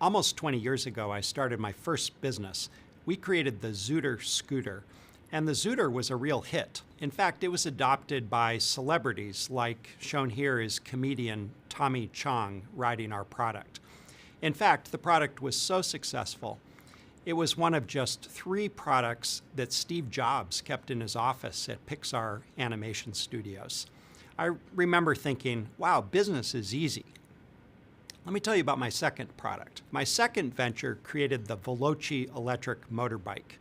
Almost 20 years ago, I started my first business. We created the Zooter scooter, and the Zooter was a real hit. In fact, it was adopted by celebrities, like shown here is comedian Tommy Chong riding our product. In fact, the product was so successful, it was one of just 3 products that Steve Jobs kept in his office at Pixar Animation Studios. I remember thinking, wow, business is easy. Let me tell you about my second product. My second venture created the Veloci electric motorbike.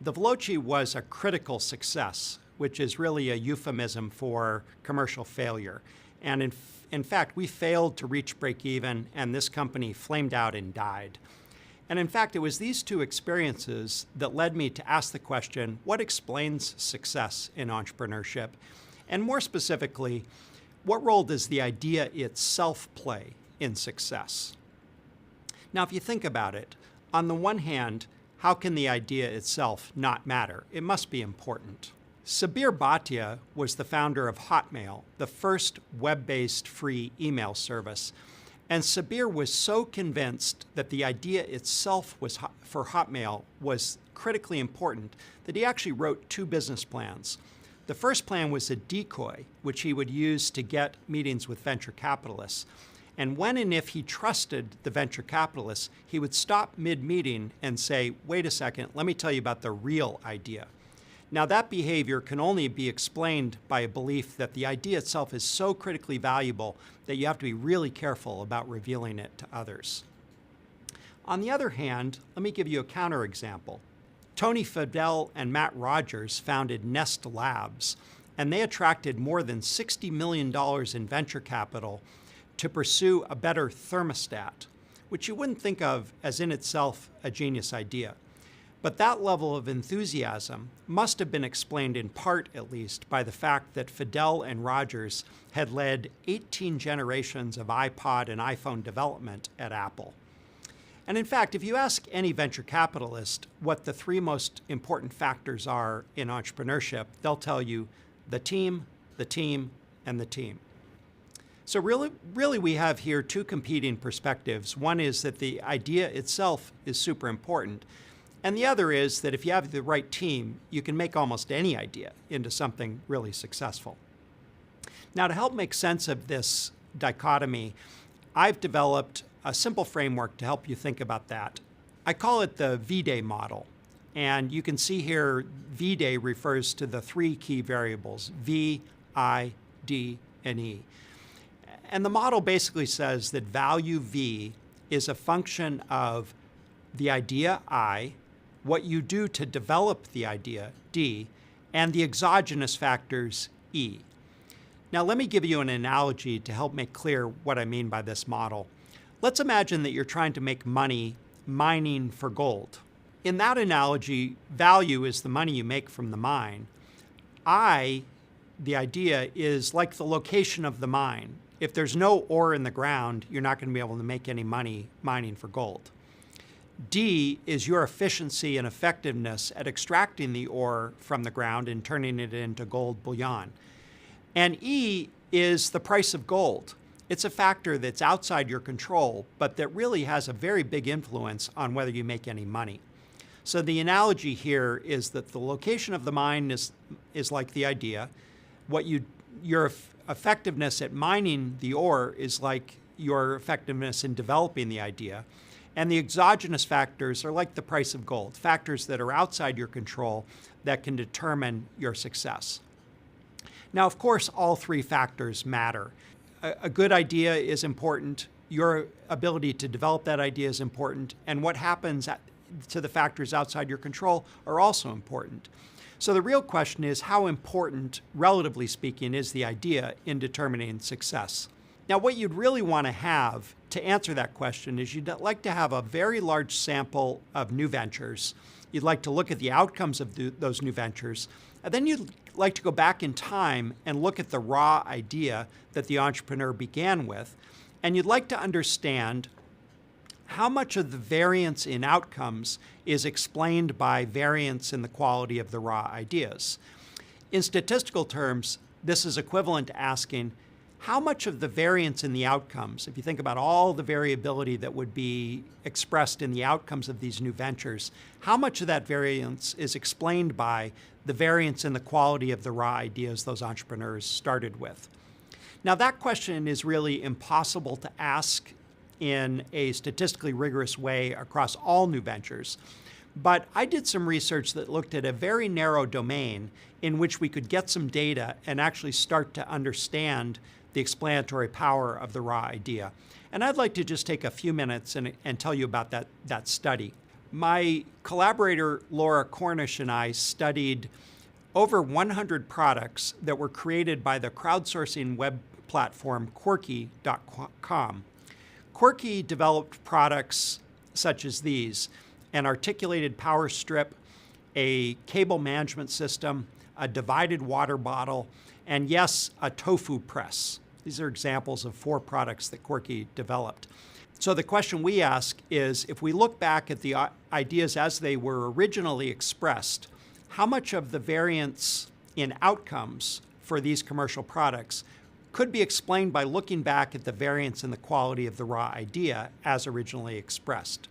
The Veloci was a critical success, which is really a euphemism for commercial failure. And in fact, we failed to reach break even, and this company flamed out and died. And in fact, it was these 2 experiences that led me to ask the question, what explains success in entrepreneurship? And more specifically, what role does the idea itself play in success? Now, if you think about it, on the one hand, how can the idea itself not matter? It must be important. Sabir Bhatia was the founder of Hotmail, the first web-based free email service. And Sabir was so convinced that the idea itself for Hotmail was critically important that he actually wrote 2 business plans. The first plan was a decoy, which he would use to get meetings with venture capitalists. And when and if he trusted the venture capitalists, he would stop mid-meeting and say, wait a second, let me tell you about the real idea. Now, that behavior can only be explained by a belief that the idea itself is so critically valuable that you have to be really careful about revealing it to others. On the other hand, let me give you a counterexample. Tony Fadell and Matt Rogers founded Nest Labs, and they attracted more than $60 million in venture capital to pursue a better thermostat, which you wouldn't think of as in itself a genius idea. But that level of enthusiasm must have been explained in part, at least, by the fact that Fadell and Rogers had led 18 generations of iPod and iPhone development at Apple. And in fact, if you ask any venture capitalist what the 3 most important factors are in entrepreneurship, they'll tell you the team, and the team. So really we have here 2 competing perspectives. One is that the idea itself is super important. And the other is that if you have the right team, you can make almost any idea into something really successful. Now, to help make sense of this dichotomy, I've developed a simple framework to help you think about that. I call it the VIDE model. And you can see here, VIDE refers to the 3 key variables, V, I, D, and E. And the model basically says that value V is a function of the idea I, what you do to develop the idea, D, and the exogenous factors, E. Now let me give you an analogy to help make clear what I mean by this model. Let's imagine that you're trying to make money mining for gold. In that analogy, value is the money you make from the mine. I, the idea, is like the location of the mine. If there's no ore in the ground, you're not going to be able to make any money mining for gold. D is your efficiency and effectiveness at extracting the ore from the ground and turning it into gold bullion. And E is the price of gold. It's a factor that's outside your control, but that really has a very big influence on whether you make any money. So the analogy here is that the location of the mine is like the idea. Your effectiveness at mining the ore is like your effectiveness in developing the idea. And the exogenous factors are like the price of gold, factors that are outside your control that can determine your success. Now, of course, all 3 factors matter. A good idea is important, your ability to develop that idea is important, and what happens to the factors outside your control are also important. So the real question is, how important, relatively speaking, is the idea in determining success? Now, what you'd really want to have to answer that question is you'd like to have a very large sample of new ventures. You'd like to look at the outcomes of those new ventures. And then you'd like to go back in time and look at the raw idea that the entrepreneur began with. And you'd like to understand how much of the variance in outcomes is explained by variance in the quality of the raw ideas. In statistical terms, this is equivalent to asking, how much of the variance in the outcomes, if you think about all the variability that would be expressed in the outcomes of these new ventures, how much of that variance is explained by the variance in the quality of the raw ideas those entrepreneurs started with? Now, that question is really impossible to ask in a statistically rigorous way across all new ventures. But I did some research that looked at a very narrow domain in which we could get some data and actually start to understand the explanatory power of the raw idea. And I'd like to just take a few minutes and tell you about that study. My collaborator, Laura Cornish, and I studied over 100 products that were created by the crowdsourcing web platform Quirky.com. Quirky developed products such as these: an articulated power strip, a cable management system, a divided water bottle, and yes, a tofu press. These are examples of 4 products that Quirky developed. So the question we ask is, if we look back at the ideas as they were originally expressed, how much of the variance in outcomes for these commercial products could be explained by looking back at the variance in the quality of the raw idea as originally expressed?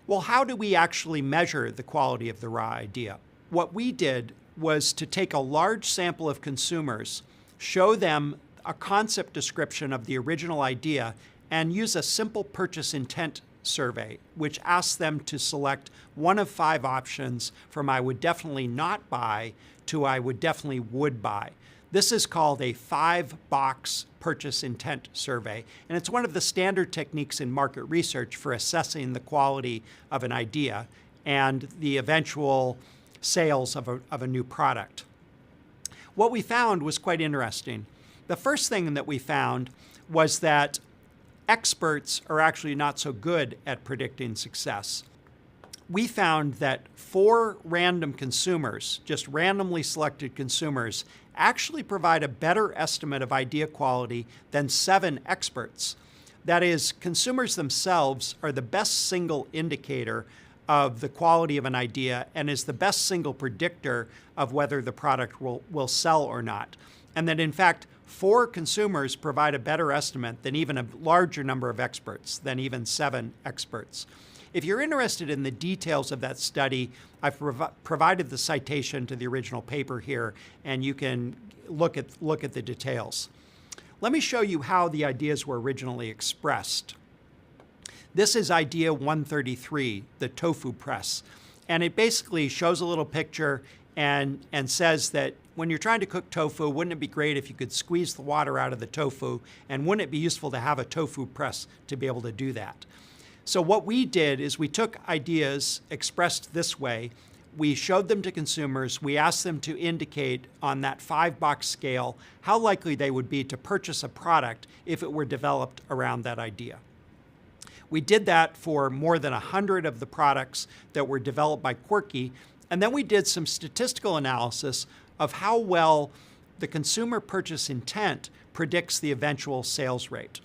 Well, how do we actually measure the quality of the raw idea? What we did was to take a large sample of consumers, show them a concept description of the original idea, and use a simple purchase intent survey, which asks them to select one of 5 options from I would definitely not buy to I would definitely would buy. This is called a 5-box purchase intent survey, and it's one of the standard techniques in market research for assessing the quality of an idea and the eventual sales of a new product. What we found was quite interesting. The first thing that we found was that experts are actually not so good at predicting success. We found that 4 random consumers, just randomly selected consumers, actually provide a better estimate of idea quality than 7 experts. That is, consumers themselves are the best single indicator of the quality of an idea and is the best single predictor of whether the product will sell or not. And that, in fact, 4 consumers provide a better estimate than even a larger number of experts, than even 7 experts. If you're interested in the details of that study, I've provided the citation to the original paper here, and you can look at the details. Let me show you how the ideas were originally expressed. This is idea 133, the tofu press. And it basically shows a little picture and says that when you're trying to cook tofu, wouldn't it be great if you could squeeze the water out of the tofu? And wouldn't it be useful to have a tofu press to be able to do that? So what we did is we took ideas expressed this way, we showed them to consumers, we asked them to indicate on that 5-box scale how likely they would be to purchase a product if it were developed around that idea. We did that for more than 100 of the products that were developed by Quirky, and then we did some statistical analysis of how well the consumer purchase intent predicts the eventual sales rate.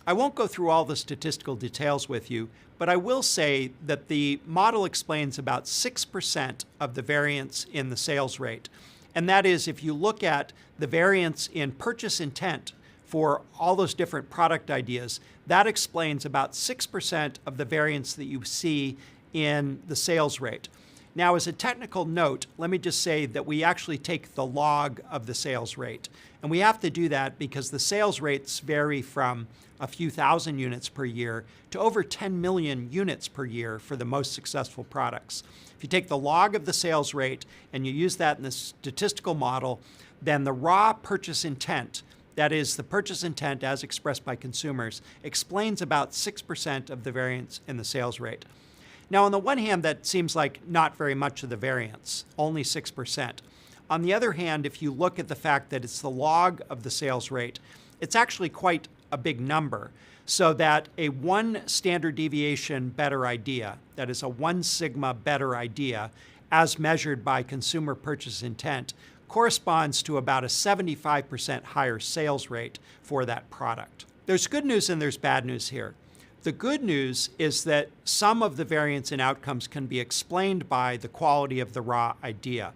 I won't go through all the statistical details with you, but I will say that the model explains about 6% of the variance in the sales rate. And that is, if you look at the variance in purchase intent for all those different product ideas, that explains about 6% of the variance that you see in the sales rate. Now, as a technical note, let me just say that we actually take the log of the sales rate. And we have to do that because the sales rates vary from a few thousand units per year to over 10 million units per year for the most successful products. If you take the log of the sales rate and you use that in the statistical model, then the raw purchase intent, that is, the purchase intent as expressed by consumers, explains about 6% of the variance in the sales rate. Now, on the one hand, that seems like not very much of the variance, only 6%. On the other hand, if you look at the fact that it's the log of the sales rate, it's actually quite a big number, so that a 1 standard deviation better idea, that is a 1 sigma better idea, as measured by consumer purchase intent, corresponds to about a 75% higher sales rate for that product. There's good news and there's bad news here. The good news is that some of the variance in outcomes can be explained by the quality of the raw idea.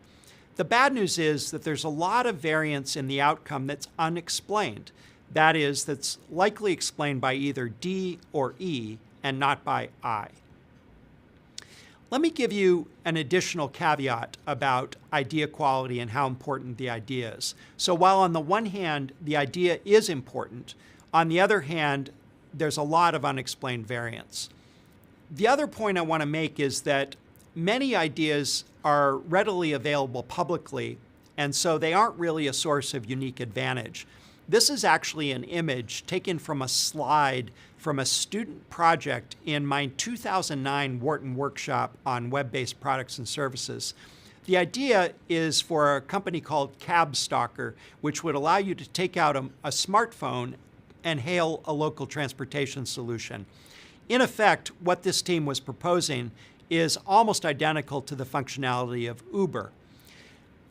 The bad news is that there's a lot of variance in the outcome that's unexplained. That is, that's likely explained by either D or E and not by I. Let me give you an additional caveat about idea quality and how important the idea is. So while on the one hand, the idea is important, on the other hand, there's a lot of unexplained variance. The other point I want to make is that many ideas are readily available publicly, and so they aren't really a source of unique advantage. This is actually an image taken from a slide from a student project in my 2009 Wharton workshop on web-based products and services. The idea is for a company called Cab Stalker, which would allow you to take out a smartphone and hail a local transportation solution. In effect, what this team was proposing is almost identical to the functionality of Uber.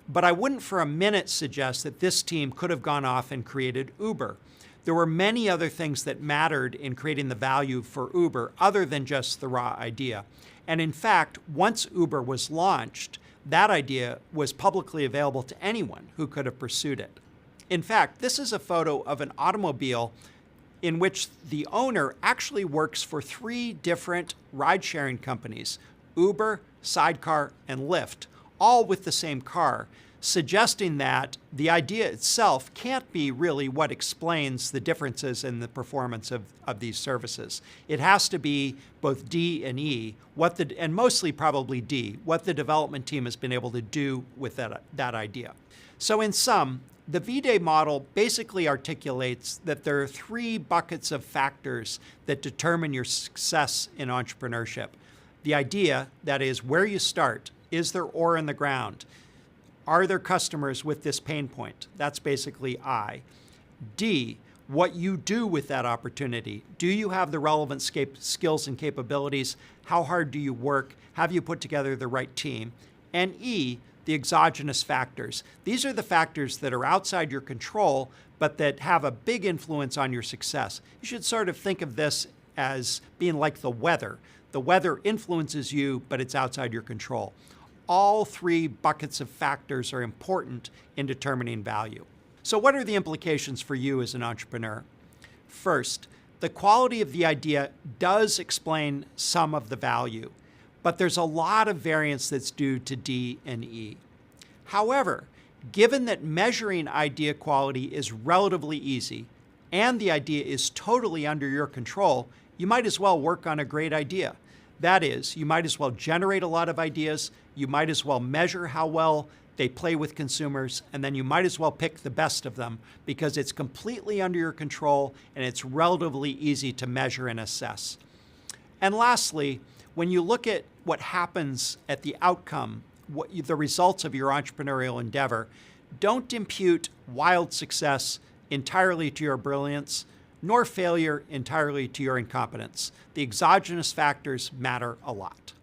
But I wouldn't for a minute suggest that this team could have gone off and created Uber. There were many other things that mattered in creating the value for Uber other than just the raw idea. And in fact, once Uber was launched, that idea was publicly available to anyone who could have pursued it. In fact, this is a photo of an automobile in which the owner actually works for 3 different ride-sharing companies, Uber, Sidecar, and Lyft, all with the same car, suggesting that the idea itself can't be really what explains the differences in the performance of these services. It has to be both D and E, and mostly probably D, what the development team has been able to do with that idea. So in sum, the VIDE model basically articulates that there are 3 buckets of factors that determine your success in entrepreneurship. The idea, that is, where you start. Is there ore in the ground? Are there customers with this pain point? That's basically I. D, what you do with that opportunity. Do you have the relevant skills and capabilities? How hard do you work? Have you put together the right team? And E, the exogenous factors. These are the factors that are outside your control, but that have a big influence on your success. You should sort of think of this as being like the weather. The weather influences you, but it's outside your control. All 3 buckets of factors are important in determining value. So what are the implications for you as an entrepreneur? First, the quality of the idea does explain some of the value, but there's a lot of variance that's due to D and E. However, given that measuring idea quality is relatively easy and the idea is totally under your control, you might as well work on a great idea. That is, you might as well generate a lot of ideas, you might as well measure how well they play with consumers, and then you might as well pick the best of them because it's completely under your control and it's relatively easy to measure and assess. And lastly, when you look at what happens at the outcome, the results of your entrepreneurial endeavor, don't impute wild success entirely to your brilliance, nor failure entirely to your incompetence. The exogenous factors matter a lot.